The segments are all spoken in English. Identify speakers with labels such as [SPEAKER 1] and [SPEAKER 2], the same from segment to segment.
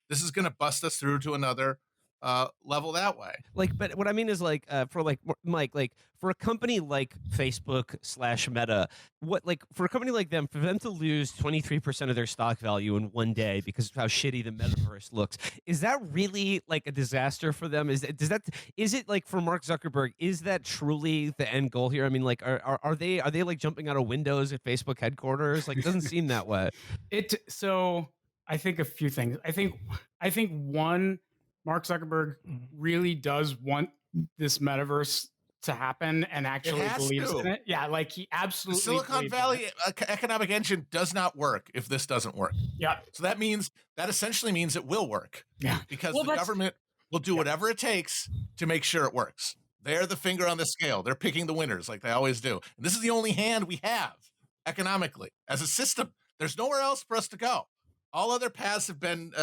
[SPEAKER 1] This is going to bust us through to another level that way.
[SPEAKER 2] But what I mean is for Mike, for a company like Facebook/Meta, for a company like them, for them to lose 23% of their stock value in one day because of how shitty the metaverse looks, is that really a disaster for them? Is it like for Mark Zuckerberg? Is that truly the end goal here? I mean, are they jumping out of windows at Facebook headquarters? It doesn't seem that way.
[SPEAKER 3] So I think a few things. I think one, Mark Zuckerberg really does want this metaverse to happen and actually believes in it. Yeah, he absolutely.
[SPEAKER 1] The Silicon Valley economic engine does not work if this doesn't work.
[SPEAKER 3] Yeah.
[SPEAKER 1] So that essentially means it will work.
[SPEAKER 3] Yeah.
[SPEAKER 1] Because the government will do whatever it takes to make sure it works. They're the finger on the scale. They're picking the winners like they always do. And this is the only hand we have economically as a system. There's nowhere else for us to go. All other paths have been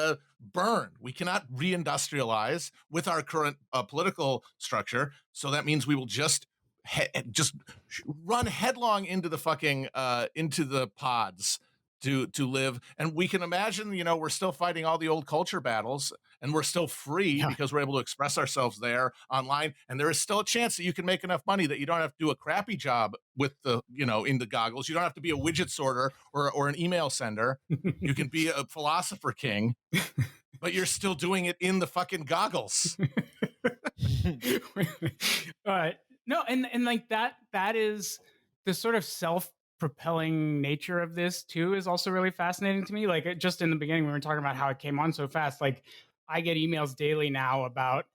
[SPEAKER 1] burned. We cannot reindustrialize with our current political structure. So that means we will just run headlong into the fucking into the pods to live. And we can imagine, we're still fighting all the old culture battles, and we're still free because we're able to express ourselves there online. And there is still a chance that you can make enough money that you don't have to do a crappy job with the, in the goggles. You don't have to be a widget sorter or an email sender. You can be a philosopher king, but you're still doing it in the fucking goggles.
[SPEAKER 3] No, and that is the sort of self-propelling nature of this too is also really fascinating to me. Just in the beginning, we were talking about how it came on so fast. I get emails daily now about,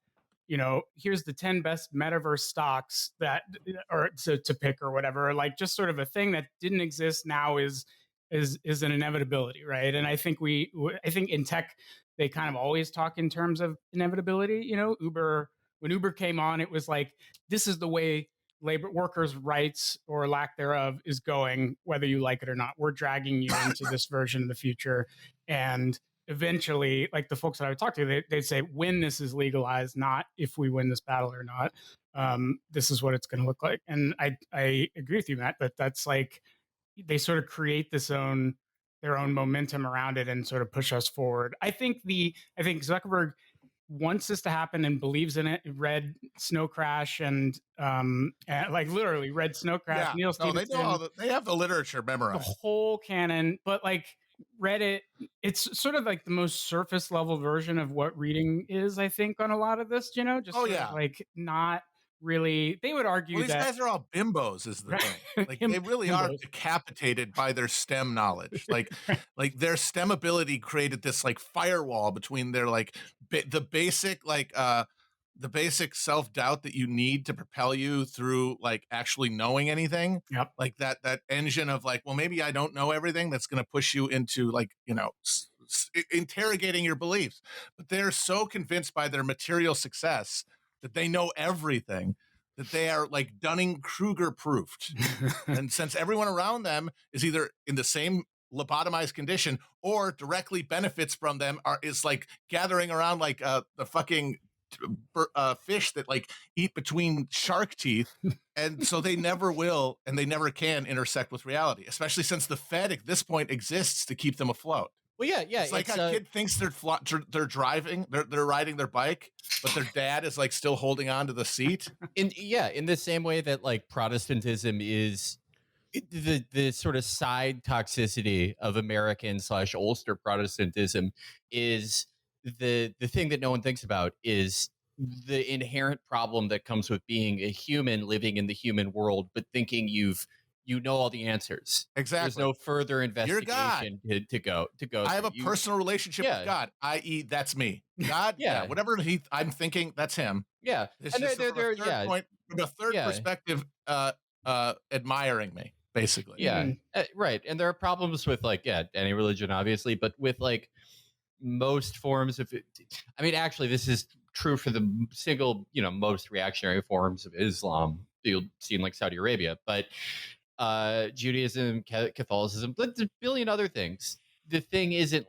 [SPEAKER 3] here's the 10 best metaverse stocks to pick or whatever. Just sort of a thing that didn't exist now is an inevitability, right? And I think I think in tech they kind of always talk in terms of inevitability. When Uber came on, it was this is the way labor workers' rights or lack thereof is going, whether you like it or not. We're dragging you into this version of the future. And eventually, the folks that I would talk to, they'd say, when this is legalized, not if we win this battle or not, this is what it's going to look like. And I agree with you, Matt, that that's they sort of create their own momentum around it and sort of push us forward. I think Zuckerberg wants this to happen and believes in it. Read Snow Crash and literally read Snow Crash.
[SPEAKER 1] Yeah.
[SPEAKER 3] Neil Stephenson.
[SPEAKER 1] They have the literature memorized.
[SPEAKER 3] The whole canon, but read it. It's sort of the most surface level version of what reading is, I think, on a lot of this, not really. They would argue
[SPEAKER 1] these guys are all bimbos is the thing. They really are decapitated by their STEM knowledge. Their STEM ability created this firewall between their the basic self-doubt that you need to propel you through actually knowing anything.
[SPEAKER 3] Yep.
[SPEAKER 1] That engine of well, maybe I don't know everything, that's going to push you into interrogating your beliefs. But they're so convinced by their material success that they know everything, that they are Dunning-Kruger proofed. And since everyone around them is either in the same lobotomized condition or directly benefits from them, is gathering around the fucking fish that eat between shark teeth. And so they never will and they never can intersect with reality, especially since the Fed at this point exists to keep them afloat.
[SPEAKER 4] Well, yeah.
[SPEAKER 1] It's a kid thinks they're driving, they're riding their bike, but their dad is still holding on to the seat.
[SPEAKER 4] In the same way that Protestantism is the sort of side toxicity of American/Ulster Protestantism is the thing that no one thinks about is the inherent problem that comes with being a human living in the human world, but thinking you know all the answers.
[SPEAKER 1] Exactly.
[SPEAKER 4] There's no further investigation to go.
[SPEAKER 1] I have a personal relationship with God, i.e., that's me. God, whatever I'm thinking, that's him.
[SPEAKER 4] Yeah,
[SPEAKER 1] it's and just from a third perspective, admiring me, basically.
[SPEAKER 4] Yeah, right. And there are problems with any religion, obviously, but with most forms of it. I mean, actually, this is true for the most reactionary forms of Islam. You'll see in Saudi Arabia, but Judaism, Catholicism, but there's a billion other things. The thing isn't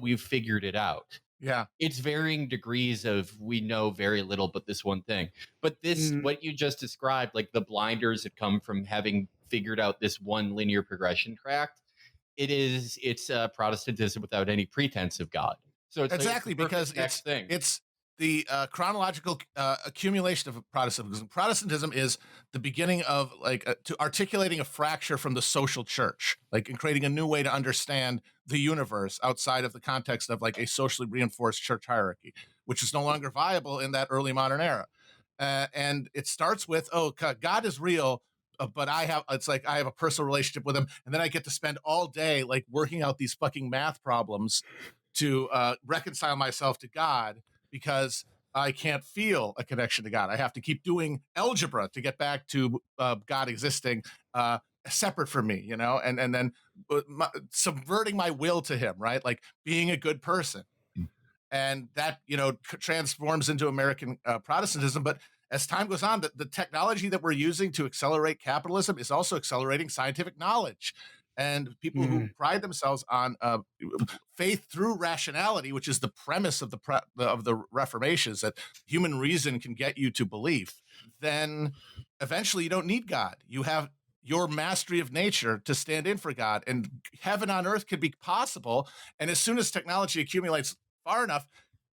[SPEAKER 4] we've figured it out.
[SPEAKER 1] Yeah.
[SPEAKER 4] It's varying degrees of we know very little but this one thing. But this, what you just described, the blinders that come from having figured out this one linear progression tract, it's Protestantism without any pretense of God. So it's
[SPEAKER 1] exactly,
[SPEAKER 4] like the
[SPEAKER 1] because
[SPEAKER 4] perfect next thing.
[SPEAKER 1] it's the chronological accumulation of Protestantism. Protestantism is the beginning of to articulating a fracture from the social church, like in creating a new way to understand the universe outside of the context of like a socially reinforced church hierarchy, which is no longer viable in that early modern era. And it starts with, oh, God is real, but I have a personal relationship with him, and then I get to spend all day like working out these fucking math problems to reconcile myself to God, because I can't feel a connection to God. I have to keep doing algebra to get back to God existing separate from me, and then subverting my will to him, right? Like being a good person. And that, transforms into American Protestantism. But as time goes on, the technology that we're using to accelerate capitalism is also accelerating scientific knowledge. And people who pride themselves on faith through rationality, which is the premise of the Reformation, is that human reason can get you to belief, then eventually you don't need God. You have your mastery of nature to stand in for God, and heaven on earth could be possible. And as soon as technology accumulates far enough,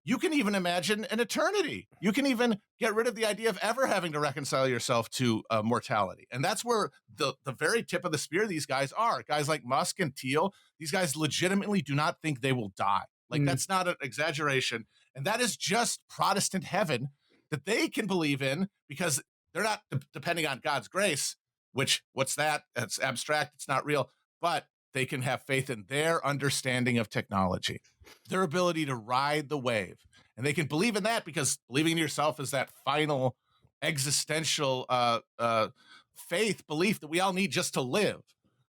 [SPEAKER 1] you can even imagine an eternity. You can even get rid of the idea of ever having to reconcile yourself to mortality. And that's where the very tip of the spear these guys are. Guys like Musk and Thiel, these guys legitimately do not think they will die. Like, that's not an exaggeration. And that is just Protestant heaven that they can believe in, because they're not depending on God's grace, which, what's that? It's abstract. It's not real. But they can have faith in their understanding of technology, their ability to ride the wave. And they can believe in that because believing in yourself is that final existential faith, belief that we all need just to live.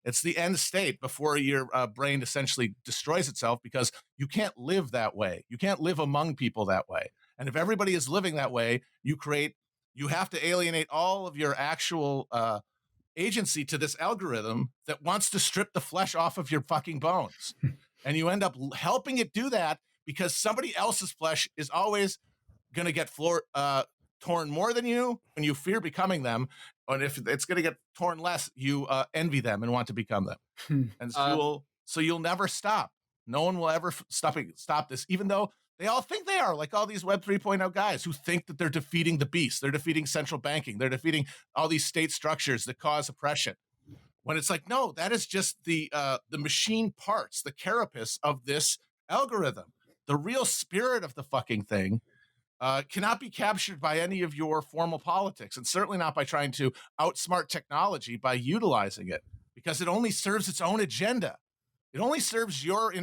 [SPEAKER 1] It's the end state before your brain essentially destroys itself, because you can't live that way. You can't live among people that way. And if everybody is living that way, you have to alienate all of your actual agency to this algorithm that wants to strip the flesh off of your fucking bones. And you end up helping it do that, because somebody else's flesh is always going to get torn more than you, and you fear becoming them. And if it's going to get torn less, you envy them and want to become them. And so you'll never stop. No one will ever stop this, even though they all think they are, like all these Web 3.0 guys who think that they're defeating the beast. They're defeating central banking. They're defeating all these state structures that cause oppression. When it's like, no, that is just the machine parts, the carapace of this algorithm. The real spirit of the fucking thing cannot be captured by any of your formal politics, and certainly not by trying to outsmart technology by utilizing it, because it only serves its own agenda. It only serves your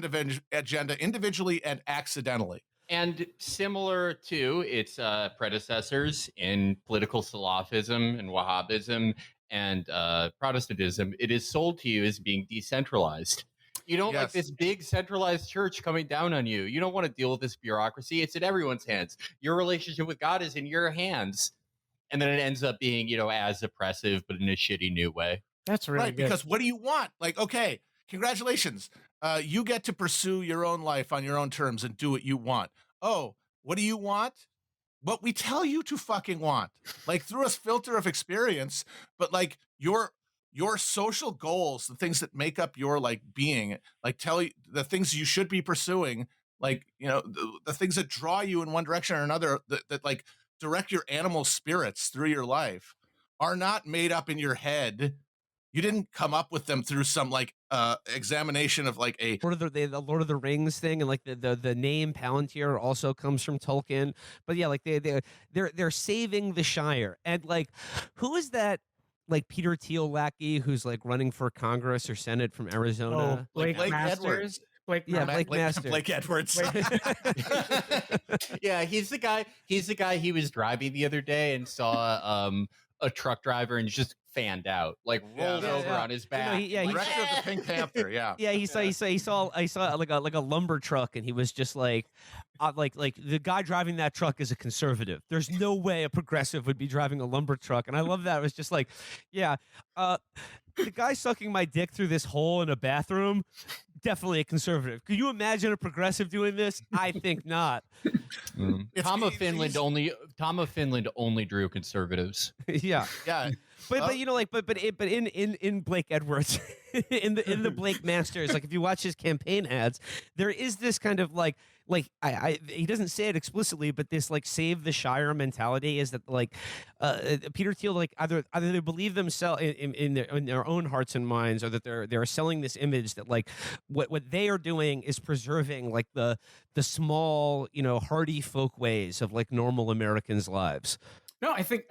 [SPEAKER 1] agenda individually and accidentally.
[SPEAKER 4] And similar to its predecessors in political Salafism and Wahhabism and Protestantism, it is sold to you as being decentralized. You don't like this big centralized church coming down on you. You don't want to deal with this bureaucracy. It's in everyone's hands. Your relationship with God is in your hands. And then it ends up being, as oppressive, but in a shitty new way.
[SPEAKER 3] That's really
[SPEAKER 1] right.
[SPEAKER 3] good.
[SPEAKER 1] Because what do you want? Like, okay, congratulations. You get to pursue your own life on your own terms and do what you want. Oh, what do you want? What we tell you to fucking want, like through a filter of experience, but like your social goals, the things that make up your like being, like tell you the things you should be pursuing, like, the things that draw you in one direction or another, that like direct your animal spirits through your life, are not made up in your head. You didn't come up with them through some like examination of like a
[SPEAKER 2] Lord of the Rings thing, and like the name Palantir also comes from Tolkien. But yeah, like they're saving the Shire, and like who is that? Like Peter Thiel lackey who's like running for Congress or Senate from Arizona.
[SPEAKER 3] Blake
[SPEAKER 1] Edwards.
[SPEAKER 3] Masters. Blake
[SPEAKER 2] Masters.
[SPEAKER 1] Blake Edwards.
[SPEAKER 4] Yeah, he's the guy. He was driving the other day and saw a truck driver and just fanned out, like rolled over on his back.
[SPEAKER 1] Director of the Pink Panther. Yeah.
[SPEAKER 2] Yeah, he saw like a lumber truck, and he was just like the guy driving that truck is a conservative. There's no way a progressive would be driving a lumber truck. And I love that. It was just like, the guy sucking my dick through this hole in a bathroom, definitely a conservative. Could you imagine a progressive doing this? I think not.
[SPEAKER 4] Tom of Finland only drew conservatives.
[SPEAKER 2] Yeah. But but in Blake Edwards, in the Blake Masters, like if you watch his campaign ads, there is this kind of like like he doesn't say it explicitly, but this like save the Shire mentality is that like Peter Thiel like either they believe themselves in their own hearts and minds, or that they're selling this image that like what they are doing is preserving like the small, hardy folk ways of like normal Americans' lives.
[SPEAKER 3] No, I think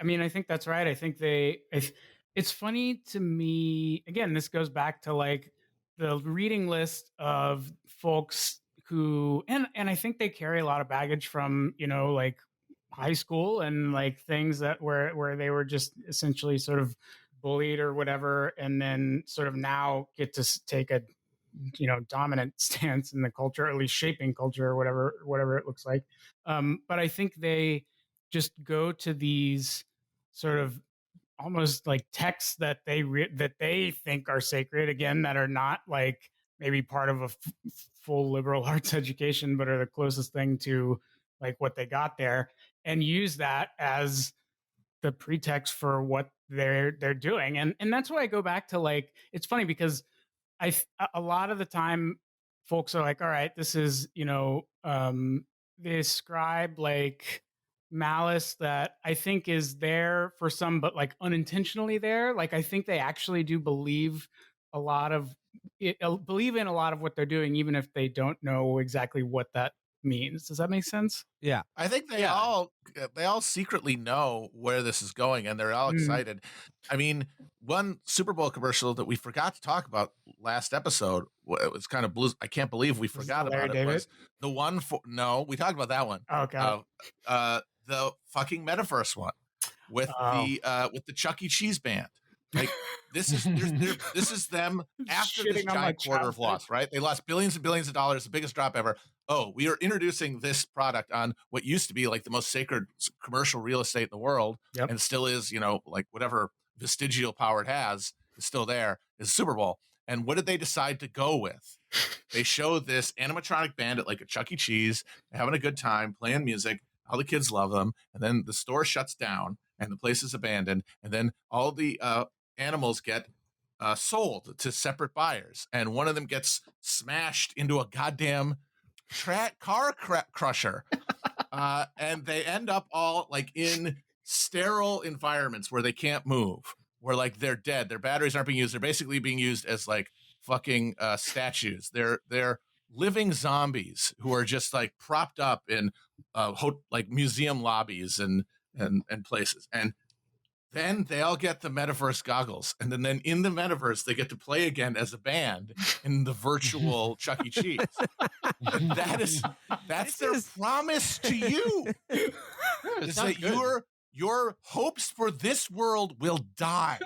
[SPEAKER 3] that's right. I think it's funny to me. Again, this goes back to like the reading list of folks who, and I think they carry a lot of baggage from, like high school and like things that where they were just essentially sort of bullied or whatever, and then sort of now get to take a dominant stance in the culture, or at least shaping culture, or whatever it looks like. But I think they just go to these sort of almost like texts that they think are sacred, again, that are not like maybe part of a full liberal arts education, but are the closest thing to like what they got there, and use that as the pretext for what they're doing. And that's why I go back to, like, it's funny because a lot of the time folks are like, all right, this is, they ascribe like malice that I think is there for some, but like unintentionally there. Like, I think they actually do believe in a lot of what they're doing, even if they don't know exactly what that means. Does that make sense?
[SPEAKER 2] Yeah.
[SPEAKER 1] I think they all secretly know where this is going, and they're all excited. I mean, one Super Bowl commercial that we forgot to talk about last episode, it was kind of blue. I can't believe we forgot about it. Was the one for we talked about that one.
[SPEAKER 3] Oh, God.
[SPEAKER 1] The fucking Metaverse one with the Chuck E. Cheese band. Like, this is them after this giant quarter of loss, right? They lost billions and billions of dollars, the biggest drop ever. Oh, we are introducing this product on what used to be like the most sacred commercial real estate in the world, and still is, like whatever vestigial power it has is still there, is Super Bowl. And what did they decide to go with? They showed this animatronic band at like a Chuck E. Cheese, having a good time, playing music. All the kids love them. And then the store shuts down and the place is abandoned. And then all the animals get sold to separate buyers. And one of them gets smashed into a goddamn car crusher. And they end up all like in sterile environments where they can't move, where like they're dead. Their batteries aren't being used. They're basically being used as like fucking statues. They're living zombies who are just like propped up in like museum lobbies and places. And then they all get the metaverse goggles, and then in the metaverse they get to play again as a band in the virtual Chuck E. Cheese. And that's their promise to you. Is that your hopes for this world will die.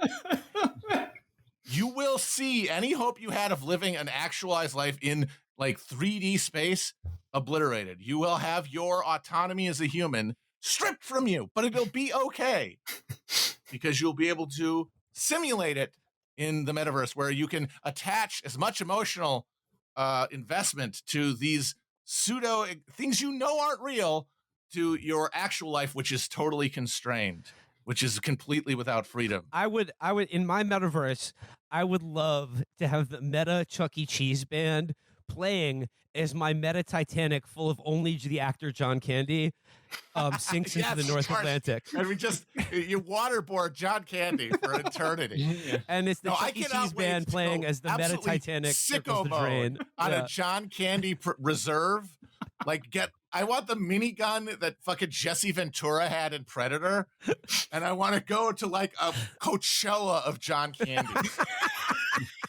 [SPEAKER 1] You will see any hope you had of living an actualized life in like 3D space obliterated. You will have your autonomy as a human stripped from you, but it'll be okay because you'll be able to simulate it in the metaverse, where you can attach as much emotional investment to these pseudo things aren't real to your actual life, which is totally constrained, which is completely without freedom.
[SPEAKER 2] I would in my metaverse, I would love to have the meta Chuck E. Cheese band playing as my meta Titanic, full of only the actor John Candy, sinks into the North Atlantic.
[SPEAKER 1] And you waterboard John Candy for eternity.
[SPEAKER 2] And it's the Chuck E. Cheese band playing as the meta Titanic circles the drain
[SPEAKER 1] on a John Candy reserve. Like, I want the minigun that fucking Jesse Ventura had in Predator, and I want to go to like a Coachella of John Candy.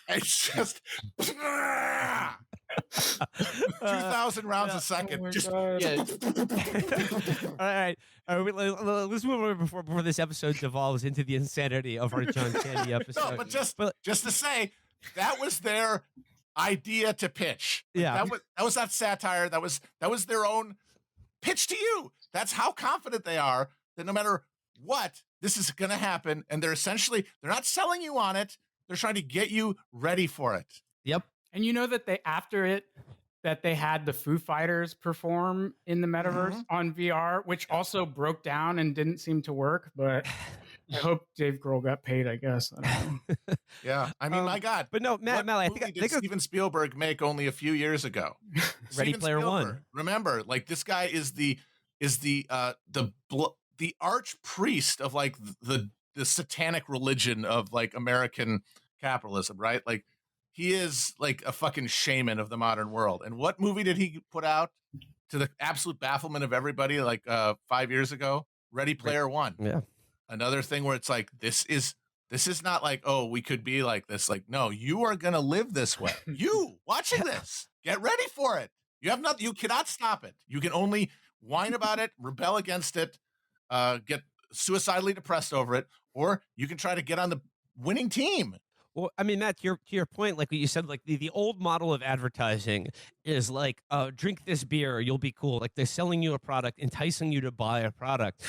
[SPEAKER 1] It's just 2,000 rounds a second.
[SPEAKER 2] All right. Let's move on before this episode devolves into the insanity of our John Candy episode.
[SPEAKER 1] No, but just to say, that was their idea to pitch.
[SPEAKER 2] Yeah,
[SPEAKER 1] that was not satire. That was their own pitch to you. That's how confident they are that no matter what, this is going to happen. And they're not selling you on it. They're trying to get you ready for it.
[SPEAKER 2] Yep.
[SPEAKER 3] And you know that they had the Foo Fighters perform in the metaverse on VR, which also broke down and didn't seem to work. But I hope Dave Grohl got paid. I guess. I don't know.
[SPEAKER 1] Yeah, I mean, my God.
[SPEAKER 2] But no,
[SPEAKER 1] What
[SPEAKER 2] Matt, I
[SPEAKER 1] movie
[SPEAKER 2] think
[SPEAKER 1] did Steven Spielberg make only a few years ago?
[SPEAKER 2] Ready
[SPEAKER 1] Steven
[SPEAKER 2] Player One.
[SPEAKER 1] Spielberg, remember, like this guy is the arch priest of like the satanic religion of like American capitalism, right? Like he is like a fucking shaman of the modern world. And what movie did he put out to the absolute bafflement of everybody like 5 years ago? Ready Player One.
[SPEAKER 2] Yeah.
[SPEAKER 1] Another thing where it's like this is not like, oh, we could be like this. Like, no, you are gonna live this way. You watching this, get ready for it. You cannot stop it. You can only whine about it, rebel against it, get suicidally depressed over it, or you can try to get on the winning team.
[SPEAKER 2] Well, I mean, Matt, to your point, like what you said, like the old model of advertising is like, drink this beer, you'll be cool. Like they're selling you a product, enticing you to buy a product.